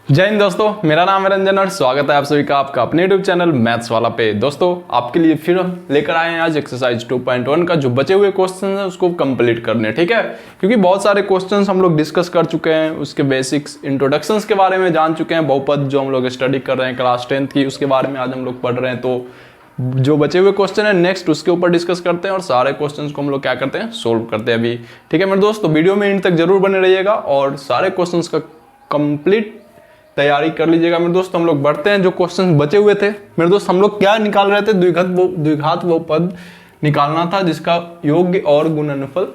जय हिंद दोस्तों, मेरा नाम है रंजन और स्वागत है आप सभी का आपका अपने यूट्यूब चैनल मैथ्स वाला पे। दोस्तों आपके लिए फिर लेकर आए हैं आज एक्सरसाइज 2.1 का जो बचे हुए क्वेश्चन हैं उसको कंप्लीट करने, ठीक है। क्योंकि बहुत सारे क्वेश्चंस हम लोग डिस्कस कर चुके हैं, उसके बेसिक्स इंट्रोडक्शंस के बारे में जान चुके हैं, बहुपद जो हम लोग स्टडी कर रहे हैं क्लास 10th की उसके बारे में आज हम लोग पढ़ रहे हैं। तो जो बचे हुए क्वेश्चन है नेक्स्ट उसके ऊपर डिस्कस करते हैं और सारे क्वेश्चंस को हम लोग क्या करते हैं, सोल्व करते हैं अभी, ठीक है मेरे दोस्त। तो वीडियो में इन तक जरूर बने रहिएगा और सारे क्वेश्चंस का कंप्लीट तैयारी कर लीजिएगा मेरे दोस्त। हम लोग बढ़ते हैं, जो क्वेश्चंस बचे हुए थे मेरे दोस्त, हम लोग क्या निकाल रहे थे, द्विघात बहुपद निकालना था जिसका योग्य और गुणनफल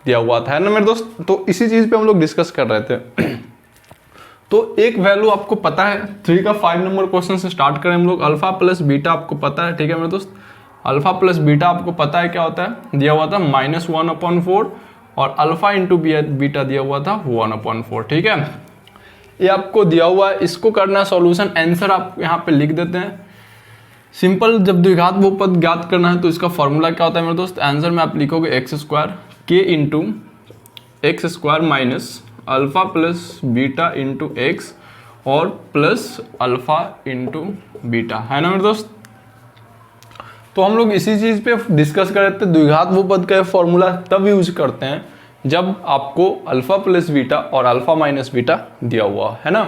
दिया हुआ था, है ना मेरे दोस्त। तो इसी चीज पे हम लोग डिस्कस कर रहे थे। तो एक वैल्यू आपको पता है, 3 का 5 नंबर क्वेश्चन से स्टार्ट करें हम लोग। अल्फा प्लस बीटा आपको पता है, ठीक है मेरे दोस्त। अल्फा प्लस बीटा आपको पता है क्या होता है, दिया हुआ था -1/4 और अल्फा इंटू बीटा दिया हुआ था 1/4, ठीक है। ये आपको दिया हुआ है, इसको करना है सॉल्यूशन। आंसर आप यहाँ पे लिख देते हैं सिंपल। जब द्विघात बहुपद ज्ञात करना है तो इसका फॉर्मूला क्या होता है मेरे दोस्त, आंसर में आप लिखोगे x² k into x² minus alpha plus beta into x और प्लस अल्फा इंटू बीटा, है ना मेरे दोस्त। तो हम लोग इसी चीज पे डिस्कस कर रहे थे। द्विघात बहुपद का फॉर्मूला तब यूज करते हैं जब आपको अल्फा प्लस बीटा और अल्फा माइनस बीटा दिया हुआ है ना।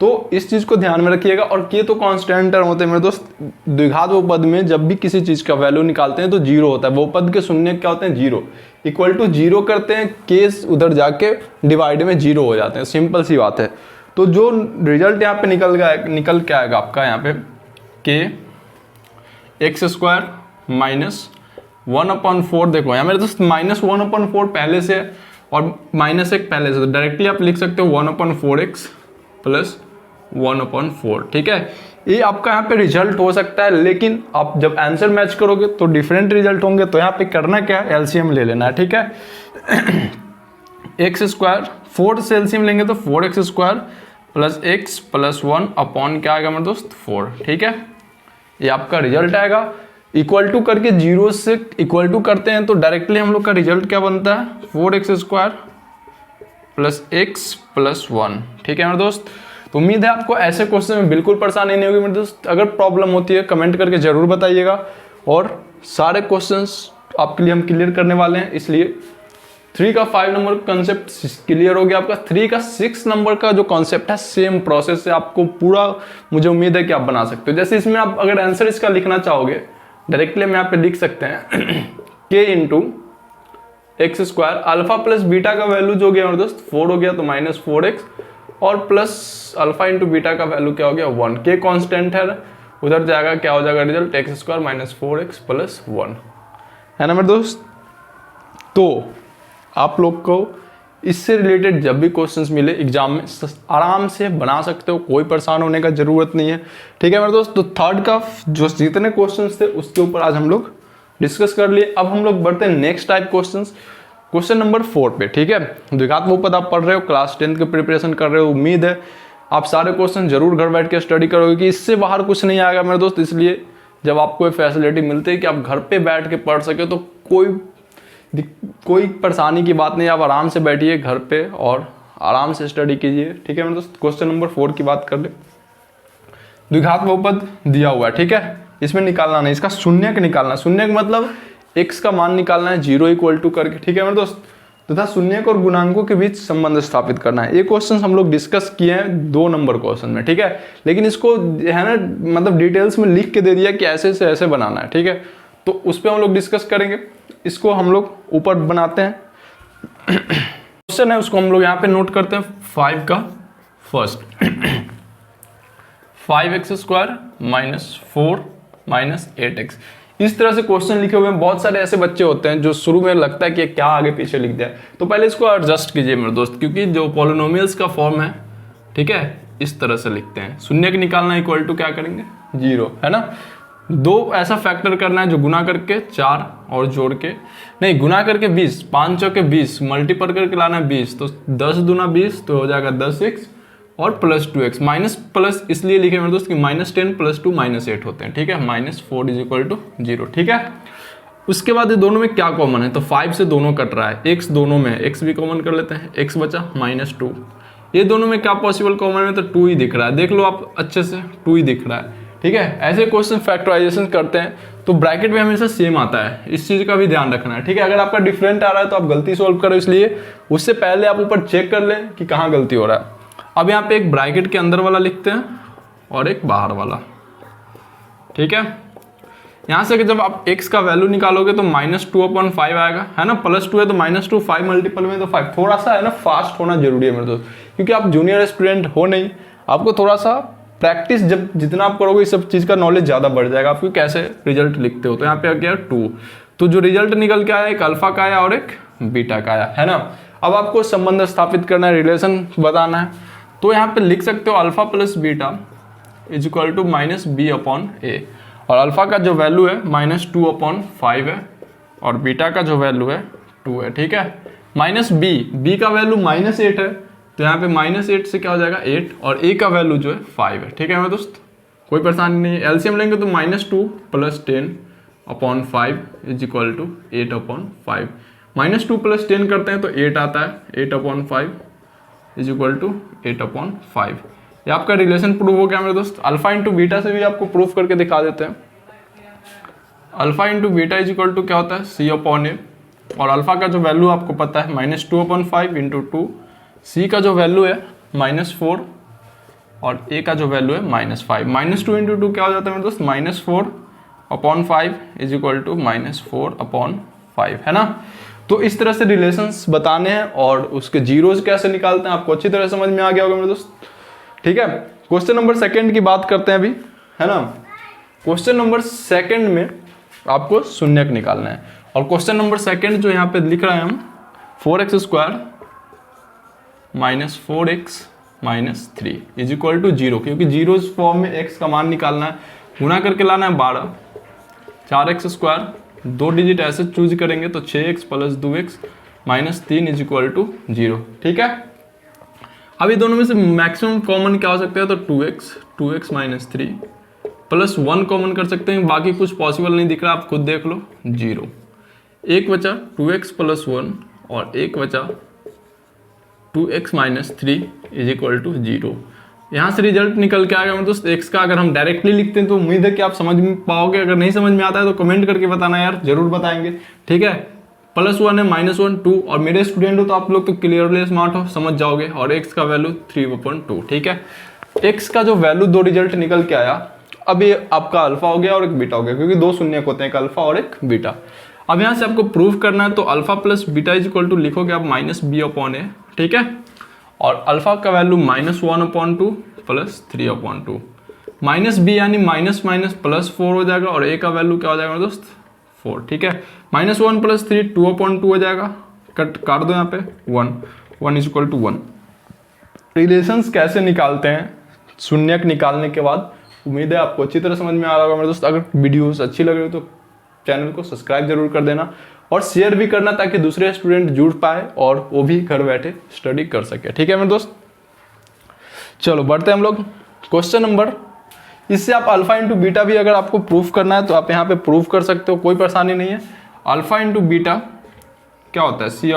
तो इस चीज को ध्यान में रखिएगा। और के तो कांस्टेंट टर्म होते हैं मेरे दोस्त। द्विघात बहुपद में जब भी किसी चीज का वैल्यू निकालते हैं तो जीरो होता है। बहुपद के शून्य क्या होते हैं, जीरो। इक्वल टू जीरो करते हैं, केस उधर जाके डिवाइड में जीरो हो जाते हैं, सिंपल सी बात है। तो जो रिजल्ट यहाँ पे निकल के आएगा आपका यहाँ पे के x² माइनस 1/4, देखो यहाँ मेरे दोस्त -1/4 पहले से और -1 पहले से, तो डायरेक्टली आप लिख सकते हो 1/4x प्लस 1/4, ठीक है। ये आपका यहाँ पे रिजल्ट हो सकता है, लेकिन आप जब आंसर मैच करोगे तो डिफरेंट रिजल्ट होंगे। तो यहाँ पे करना क्या है, एलसीएम ले लेना है, ठीक है। x² 4 से एलसीएम लेंगे तो 4x² plus x plus 1 upon क्या आएगा मेरे दोस्त, 4, ठीक है। ये आपका रिजल्ट आएगा। इक्वल टू करके जीरो से इक्वल टू करते हैं तो डायरेक्टली हम लोग का रिजल्ट क्या बनता है, 4x² प्लस x प्लस 1, ठीक है मेरे दोस्त। तो उम्मीद है आपको ऐसे क्वेश्चन में बिल्कुल परेशानी नहीं होगी मेरे दोस्त। अगर प्रॉब्लम होती है कमेंट करके जरूर बताइएगा और सारे क्वेश्चंस आपके लिए हम क्लियर करने वाले हैं। इसलिए 3 का 5 नंबर कॉन्सेप्ट क्लियर हो गया आपका। 3 का 6 नंबर का जो कॉन्सेप्ट है सेम प्रोसेस से आपको पूरा, मुझे उम्मीद है कि आप बना सकते हो। जैसे इसमें आप अगर आंसर इसका लिखना चाहोगे डायरेक्टली हम यहाँ पे लिख सकते हैं k into x² alpha plus beta का वैल्यू जो गया मेरे दोस्त 4 हो गया तो -4x और प्लस अल्फा इंटू बीटा का वैल्यू क्या हो गया 1। k कांस्टेंट है, उधर जाएगा क्या हो जाएगा result, x² minus 4x plus 1, है ना मेरे दोस्त। तो आप लोग को इससे रिलेटेड जब भी क्वेश्चंस मिले एग्जाम में आराम से बना सकते हो, कोई परेशान होने का जरूरत नहीं है, ठीक है मेरे दोस्त। तो थर्ड का जो जितने क्वेश्चंस थे उसके ऊपर आज हम लोग डिस्कस कर लिए। अब हम लोग बढ़ते हैं next type questions, question number 4 पे, ठीक है। द्विघात बहुपद आप पढ़ रहे हो, क्लास 10th के प्रिपरेशन कर रहे हो, उम्मीद है आप सारे क्वेश्चन जरूर घर बैठ के स्टडी करोगे कि इससे बाहर कुछ नहीं आएगा मेरे दोस्त। इसलिए जब आपको फैसिलिटी मिलती है कि आप घर पे बैठ के पढ़ सके तो कोई परेशानी की बात नहीं। आप आराम से बैठिए घर पे और आराम से स्टडी कीजिए, ठीक है मेरे दोस्त। क्वेश्चन नंबर 4 की बात कर ले। द्विघात बहुपद दिया हुआ है, ठीक है। इसमें निकालना नहीं, इसका शून्यक निकालना। शून्यक मतलब x का मान निकालना है 0 इक्वल टू करके, ठीक है मेरे दोस्त। तथा शून्यक और गुणांकों के बीच संबंध स्थापित करना है। ये क्वेश्चन हम लोग डिस्कस किए हैं 2 नंबर क्वेश्चन में, ठीक है। लेकिन इसको है ना मतलब डिटेल्स में लिख के दे दिया कि ऐसे से ऐसे बनाना है, ठीक है। तो उस पर हम लोग डिस्कस करेंगे। इसको हम लोग ऊपर बनाते हैं, क्वेश्चन है उसको हम लोग यहाँ पे नोट करते हैं। 5 का first 5x² minus 4 minus 8x, इस तरह से क्वेश्चन लिखे हुए हैं। बहुत सारे ऐसे बच्चे होते हैं जो शुरू में लगता है कि क्या आगे पीछे लिख दिया, तो पहले इसको एडजस्ट कीजिए मेरे दोस्त, क्योंकि जो पॉलिनोमियल्स का फॉर्म है, ठीक है, इस तरह से लिखते हैं। शून्य के निकालना इक्वल टू क्या करेंगे 0, है ना। 2 ऐसा फैक्टर करना है जो गुना करके 4 और जोड़ के नहीं गुना करके 20, 5 चौके 20 मल्टीपल करके लाना है 20, तो 10 दूना 20 तो हो जाएगा 10x और प्लस 2x। माइनस प्लस इसलिए लिखे मेरे दोस्त कि -10 + 2 -8 होते हैं, ठीक है। -4 = 0, ठीक है। उसके बाद ये दोनों में क्या कॉमन है, तो 5 से दोनों कट रहा है, x दोनों में है, x भी कॉमन कर लेते हैं, x बचा -2। ये दोनों में क्या पॉसिबल कॉमन है, तो 2 ही दिख रहा है, देख लो आप अच्छे से 2 ही दिख रहा है। ठीक है, ऐसे क्वेश्चन फैक्टराइजेशन करते हैं तो ब्रैकेट में हमेशा सेम आता है, इस चीज़ का भी ध्यान रखना है। ठीक है, अगर आपका डिफरेंट आ रहा है तो आप गलती सॉल्व करो, इसलिए उससे पहले आप ऊपर चेक कर लें कि कहाँ गलती हो रहा है। अब यहाँ पे एक ब्रैकेट के अंदर वाला लिखते हैं और एक बाहर वाला। ठीक है, यहाँ से जब आप x का वैल्यू निकालोगे तो -2/5 आएगा, है ना, +2 है तो -2, 5 मल्टीपल में तो 5। थोड़ा सा है ना फास्ट होना जरूरी है मेरे दोस्त, क्योंकि आप जूनियर स्टूडेंट हो नहीं, आपको थोड़ा सा प्रैक्टिस जब जितना आप करोगे इस सब चीज़ का नॉलेज ज़्यादा बढ़ जाएगा, आपको कैसे रिजल्ट लिखते हो। तो यहाँ पे आ गया 2, तो जो रिजल्ट निकल के आया एक अल्फा का आया और एक बीटा का आया, है ना। अब आपको संबंध स्थापित करना है, रिलेशन बताना है, तो यहाँ पे लिख सकते हो alpha plus beta is equal to -b/a, और अल्फा का जो वैल्यू है -2/5 है और बीटा का जो वैल्यू है 2 है। ठीक है, -b का वैल्यू -8 है, तो यहाँ पे -8 से क्या हो जाएगा 8, और a का वैल्यू जो है 5 है। ठीक है मेरे दोस्त, कोई परेशानी नहीं है। एलसीएम लेंगे तो -2 + 10/5 इज इक्वल टू 8/5। -2 + 10 करते हैं तो 8 आता है, 8/5 इज इक्वल टू 8/5। ये आपका रिलेशन प्रूव हो गया मेरे दोस्त। अल्फा इंटू बीटा से भी आपको प्रूफ करके दिखा देते हैं। Alpha into beta is equal to क्या होता है c/a, और अल्फा का जो वैल्यू आपको पता है -2/5 इंटू 2, c का जो वैल्यू है -4 और a का जो वैल्यू है -5। -2 इंटू 2 क्या हो जाता है मेरे दोस्त, -4/5 इज इक्वल टू -4/5, है ना। तो इस तरह से रिलेशंस बताने हैं और उसके जीरोज कैसे निकालते हैं आपको अच्छी तरह समझ में आ गया होगा मेरे दोस्त। ठीक है, क्वेश्चन नंबर 2 की बात करते हैं अभी, है ना। क्वेश्चन नंबर 2 में आपको शून्यक निकालना है, और क्वेश्चन नंबर 2 जो यहाँ पे लिख रहे हैं हम 4x² - 4x - 3 is equal to 0, क्योंकि जीरोज फॉर्म में x का मान निकालना है, गुना करके लाना है 12, 4x², 2 डिजिट ऐसे चूज करेंगे तो 6x + 2x - 3 is equal to 0। ठीक है, अभी दोनों में से मैक्सिमम कॉमन क्या हो सकता है, तो 2x - 3 + 1 कॉमन कर सकते हैं, बाकी कुछ पॉसिबल नहीं दिख रहा, आप खुद देख लो 0। एक बचा 2x + 1 और एक बचा 2x - 3 इज इक्वल टू 0। यहाँ से रिजल्ट निकल के आएगा मेरे दोस्त x का। अगर हम डायरेक्टली लिखते हैं तो उम्मीद है कि आप समझ पाओगे, अगर नहीं समझ में आता है तो कमेंट करके बताना यार, जरूर बताएंगे। ठीक है, +1 है, -1 2, और मेरे स्टूडेंट हो तो आप लोग तो क्लियरली स्मार्ट हो, समझ जाओगे, और x का वैल्यू 3/2। ठीक है, x का जो वैल्यू 2 रिजल्ट निकल के आया, अब ये आपका अल्फा हो गया और एक बीटा हो गया, क्योंकि 2 शून्यक होते हैं, एक अल्फा और एक बीटा। अब यहाँ से आपको प्रूफ करना है, तो alpha plus beta is equal to लिखोगे आप -b/a। ठीक है, और अल्फा का वैल्यू -1/2 + 3/2, -b यानी -+ हो जाएगा, और a का वैल्यू क्या हो जाएगा दोस्त 4। ठीक है, -1 + 3 2/2 हो जाएगा, कट काट दो यहाँ पे 1 इज इक्वल टू 1। रिलेशंस कैसे निकालते हैं शून्यक निकालने के बाद, उम्मीद है आपको अच्छी तरह समझ में आ रहा होगा मेरे दोस्त। अगर वीडियोस अच्छी लग रही हो तो चैनल को सब्सक्राइब जरूर कर देना और शेयर भी करना, ताकि दूसरे स्टूडेंट जुड़ पाए और वो भी घर बैठे स्टडी कर सके। ठीक है मेरे दोस्त, चलो बढ़ते हैं हम लोग क्वेश्चन नंबर। इससे आप अल्फा इंटू बीटा भी अगर आपको प्रूफ करना है तो आप यहाँ पे प्रूफ कर सकते हो, कोई परेशानी नहीं है। अल्फा इंटू बीटा क्या होता है c/a,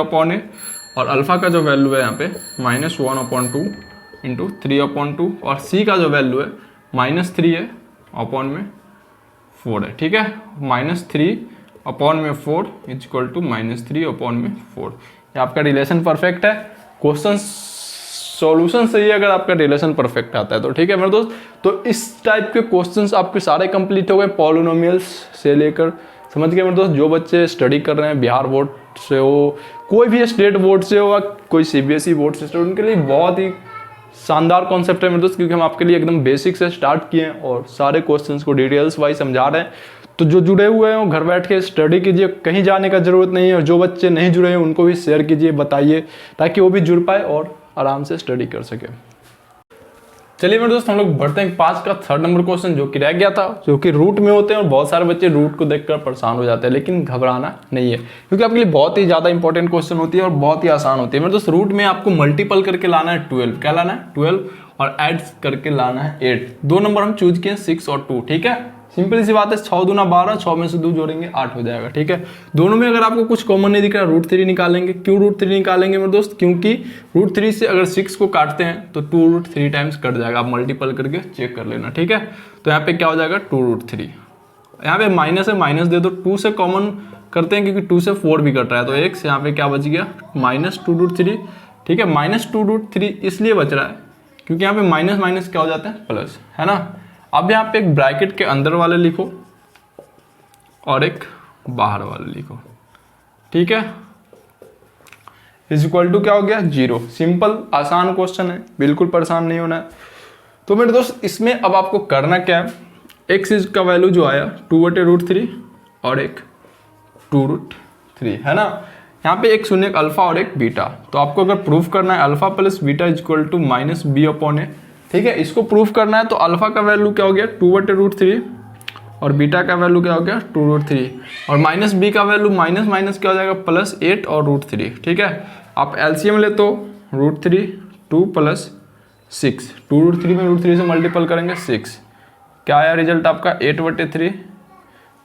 और अल्फा का जो वैल्यू है यहाँ पे -1/2 इंटू 3/2, और c का जो वैल्यू है -3 है अपॉन में 4 है। ठीक है, -3/4 इज इक्वल टू -3/4। ये आपका रिलेशन परफेक्ट है। क्वेश्चन सॉल्यूशन सही है अगर आपका रिलेशन परफेक्ट आता है तो। ठीक है मेरे दोस्त, तो इस टाइप के क्वेश्चंस आपके सारे कंप्लीट हो गए, पॉलिनोमियल्स से लेकर, समझ गए मेरे दोस्त। जो बच्चे स्टडी कर रहे हैं बिहार बोर्ड से हो, कोई भी स्टेट बोर्ड से हो, कोई CBSE बोर्ड से, उनके लिए बहुत ही शानदार कॉन्सेप्ट है मेरे दोस्त, क्योंकि हम आपके लिए एकदम बेसिक से स्टार्ट किए हैं और सारे क्वेश्चंस को डिटेल्स वाइज समझा रहे हैं। तो जो जुड़े हुए हैं वो घर बैठ के स्टडी कीजिए, कहीं जाने का जरूरत नहीं है, और जो बच्चे नहीं जुड़े हैं उनको भी शेयर कीजिए, बताइए, ताकि वो भी जुड़ पाए और आराम से स्टडी कर सके। चलिए मेरे दोस्त, हम लोग बढ़ते हैं 5 का 3rd नंबर क्वेश्चन, जो कि रह गया था, जो कि रूट में होते हैं, और बहुत सारे बच्चे रूट को देखकर परेशान हो जाते हैं, लेकिन घबराना नहीं है, क्योंकि आपके लिए बहुत ही ज़्यादा इंपॉर्टेंट क्वेश्चन होती है और बहुत ही आसान होती है मेरे दोस्त। रूट में आपको मल्टीपल करके लाना है 12, क्या लाना है 12, और ऐड करके लाना है 8। 2 नंबर हम चूज किए 6 और 2। ठीक है, सिंपल सी बात है, 6 दूना 12, 6 में से 2 जोड़ेंगे 8 हो जाएगा। ठीक है, दोनों में अगर आपको कुछ कॉमन नहीं दिख रहा, √3 निकालेंगे। क्यों √3 निकालेंगे मेरे दोस्त? क्योंकि √3 से अगर 6 को काटते हैं तो 2√3 टाइम्स कट जाएगा। आप मल्टीपल करके चेक कर लेना। ठीक है, तो यहाँ पे क्या हो जाएगा 2√3। यहाँ पे माइनस है, माइनस दे दो, 2 से कॉमन करते हैं क्योंकि 2 से 4 भी कट रहा है, तो x यहाँ पे क्या बच गया -2√3। ठीक है, -2√3 इसलिए बच रहा है क्योंकि यहाँ पे माइनस माइनस क्या हो जाता है प्लस, है ना। अब यहाँ पे एक ब्रैकेट के अंदर वाले लिखो और एक बाहर वाले लिखो। ठीक है, इज इक्वल टू क्या हो गया 0। सिंपल आसान क्वेश्चन है, बिल्कुल परेशान नहीं होना है। तो मेरे दोस्त इसमें अब आपको करना क्या है, x का वैल्यू जो आया 2/√3 और एक 2√3, है ना। यहाँ पे एक शून्य अल्फा और एक बीटा, तो आपको अगर प्रूफ करना है alpha plus beta is equal to -b/a। ठीक है, इसको प्रूफ करना है तो अल्फा का वैल्यू क्या हो गया 2/√3 और बीटा का वैल्यू क्या हो गया 2√3 और -b का वैल्यू माइनस माइनस क्या हो जाएगा +8 और √3। ठीक है, आप एलसीएम ले तो √3 2 + 6, 2√3 में √3 से मल्टीपल करेंगे 6, क्या आया रिजल्ट आपका 8/3,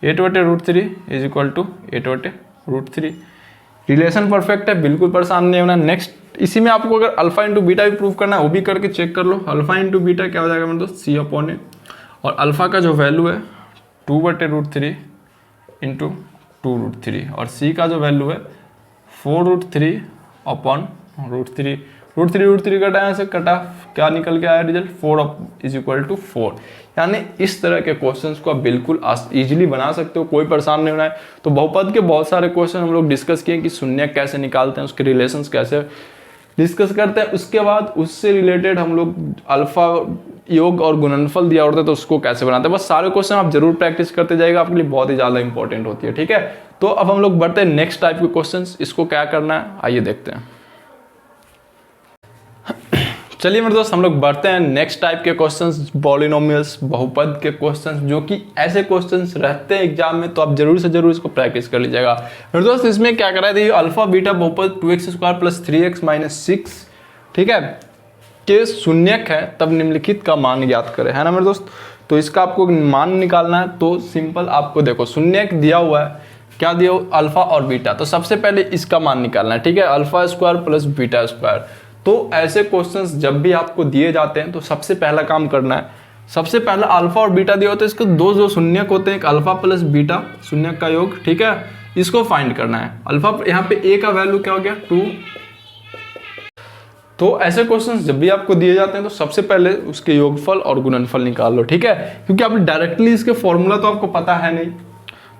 8/√3 is equal to 8/√3। Relation perfect है, बिल्कुल परेशान नहीं होना। नेक्स्ट इसी में आपको अगर अल्फा इंटू बीटा भी प्रूव करना है वो भी करके चेक कर लो। अल्फा इंटू बीटा क्या हो जाएगा मेरे दोस्त c/a, और अल्फा का जो वैल्यू है 2/√3 इंटू 2√3 और c का जो वैल्यू है 4√3/√3। √3 कटा, यहाँ से कटा, क्या निकल के आया रिजल्ट 4 इज इक्वल टू 4। यानी इस तरह के क्वेश्चंस को आप बिल्कुल इजीली बना सकते हो, कोई परेशान नहीं होना है। तो बहुपद के बहुत सारे क्वेश्चन हम लोग डिस्कस किए कि शून्य कैसे निकालते हैं, उसके रिलेशंस कैसे डिस्कस करते हैं। उसके बाद उससे रिलेटेड हम लोग अल्फा योग और गुणनफल दिया होता है तो उसको कैसे बनाते हैं। बस सारे क्वेश्चन आप जरूर प्रैक्टिस करते जाएगा, आपके लिए बहुत ही ज़्यादा इंपॉर्टेंट होती है। ठीक है, तो अब हम लोग बढ़ते हैं नेक्स्ट टाइप के क्वेश्चन। इसको क्या करना है आइए देखते हैं। चलिए मेरे दोस्त हम लोग बढ़ते हैं नेक्स्ट टाइप के क्वेश्चंस, पॉलिनोमियल्स, बहुपद के क्वेश्चंस, जो कि ऐसे क्वेश्चंस रहते हैं एग्जाम में, तो आप जरूर से जरूर इसको प्रैक्टिस कर लीजिएगा। मेरे दोस्त इसमें क्या करा है, अल्फा बीटा बहुपद 2x² + 3x - 6 ठीक है के शून्यक है तब निम्नलिखित का मान ज्ञात करें, है ना मेरे दोस्त। तो इसका आपको मान निकालना है तो सिंपल आपको देखो शून्यक दिया हुआ है, क्या दिया हुआ अल्फा और बीटा, तो सबसे पहले इसका मान निकालना है। ठीक है, अल्फा² + बीटा²। तो ऐसे क्वेश्चंस जब भी आपको दिए जाते हैं तो सबसे पहला काम करना है, सबसे पहला अल्फा और बीटा दिया होता है, इसके दो जो शून्यक होते हैं, एक अल्फा प्लस बीटा शून्यक का योग, ठीक है, इसको फाइंड करना है। अल्फा यहाँ पे ए का वैल्यू क्या हो गया 2। तो ऐसे क्वेश्चंस जब भी आपको दिए जाते हैं तो सबसे पहले उसके योगफल और गुणनफल निकाल लो। ठीक है, क्योंकि आप डायरेक्टली इसके फॉर्मूला तो आपको पता है नहीं,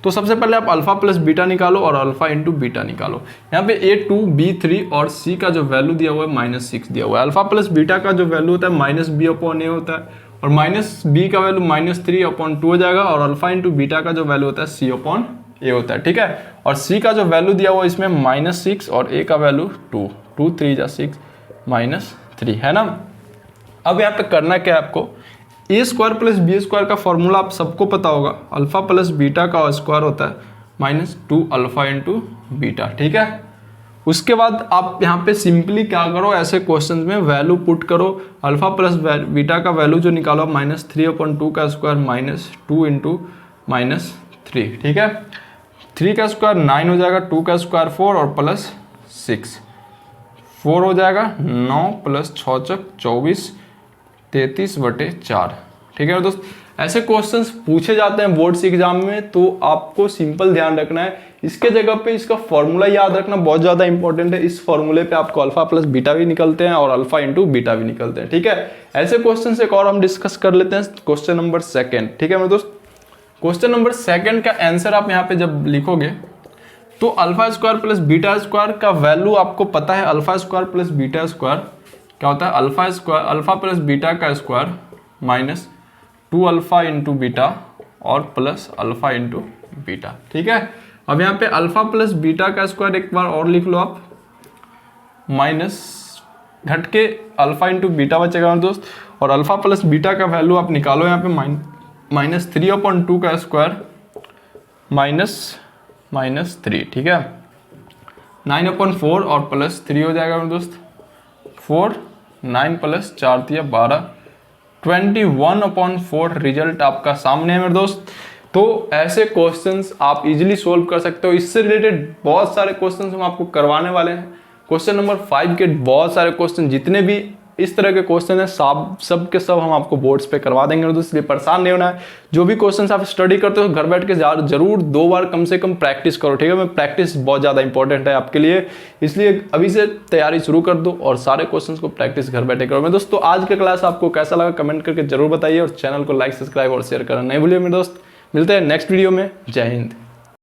तो सबसे पहले आप अल्फा प्लस बीटा निकालो और अल्फा इंटू बीटा निकालो। यहाँ पे A2 B3 और C का जो वैल्यू दिया हुआ है -6 दिया हुआ है। अल्फा प्लस बीटा का जो वैल्यू होता है -b/a होता है और -b का वैल्यू -3/2 हो जाएगा और अल्फा इंटू बीटा का जो वैल्यू होता है c/a होता है। ठीक है, और C का जो वैल्यू दिया हुआ है इसमें -6 और A का वैल्यू 2, 2 3 जा 6 -3, है ना। अब यहाँ पे करना क्या है आपको, a² + b² का फॉर्मूला आप सबको पता होगा, अल्फा प्लस बीटा का स्क्वायर होता है -2 अल्फा इंटू बीटा। ठीक है, उसके बाद आप यहाँ पे सिंपली क्या करो, ऐसे क्वेश्चंस में वैल्यू पुट करो, अल्फा प्लस बीटा का वैल्यू जो निकालो -3/2 का स्क्वायर -2 इंटू -3। ठीक है, 3 का स्क्वायर 9 हो जाएगा, 2 का स्क्वायर 4 और +6 4 हो जाएगा, 9 + 6 24 33/4। ठीक है दोस्त, ऐसे क्वेश्चंस पूछे जाते हैं बोर्ड्स एग्जाम में, तो आपको सिंपल ध्यान रखना है, इसके जगह पे इसका फॉर्मूला याद रखना बहुत ज़्यादा इंपॉर्टेंट है। इस फॉर्मूले पे आपको अल्फा प्लस बीटा भी निकलते हैं और अल्फा इंटू बीटा भी निकलते हैं। ठीक है, ऐसे क्वेश्चन एक और हम डिस्कस कर लेते हैं, क्वेश्चन नंबर 2। ठीक है मेरे दोस्त, क्वेश्चन नंबर 2 का आंसर आप यहाँ पे जब लिखोगे तो अल्फा² + बीटा² का वैल्यू आपको पता है, अल्फा² + बीटा² क्या होता है, अल्फा प्लस बीटा का स्क्वायर -2 अल्फा इंटू बीटा और प्लस अल्फा इंटू बीटा। ठीक है, अब यहाँ पे अल्फा प्लस बीटा का स्क्वायर एक बार और लिख लो आप, माइनस घट के अल्फा इंटू बीटा बचेगा दोस्त, और अल्फा प्लस बीटा का वैल्यू आप निकालो यहाँ पे -3/2 का स्क्वायर -3। ठीक है, 9/4 और +3 हो जाएगा दोस्त, 4 9 + 4 = 12 21/4 रिजल्ट आपका सामने है मेरे दोस्त। तो ऐसे क्वेश्चंस आप इजीली सोल्व कर सकते हो। इससे रिलेटेड बहुत सारे क्वेश्चंस हम आपको करवाने वाले हैं। क्वेश्चन नंबर 5 के बहुत सारे क्वेश्चन, जितने भी इस तरह के क्वेश्चन है सब के सब हम आपको बोर्ड्स पे करवा देंगे मेरे दोस्त, इसलिए परेशान नहीं होना है। जो भी क्वेश्चंस आप स्टडी करते हो घर बैठ के जरूर 2 बार कम से कम प्रैक्टिस करो, ठीक है। मैं प्रैक्टिस बहुत ज़्यादा इंपॉर्टेंट है आपके लिए, इसलिए अभी से तैयारी शुरू कर दो और सारे क्वेश्चंस को प्रैक्टिस घर बैठे करो। मेरे दोस्तों आज का क्लास आपको कैसा लगा कमेंट करके जरूर बताइए और चैनल को लाइक सब्सक्राइब और शेयर करना नहीं भूलिए मेरे दोस्त। मिलते हैं नेक्स्ट वीडियो में। जय हिंद।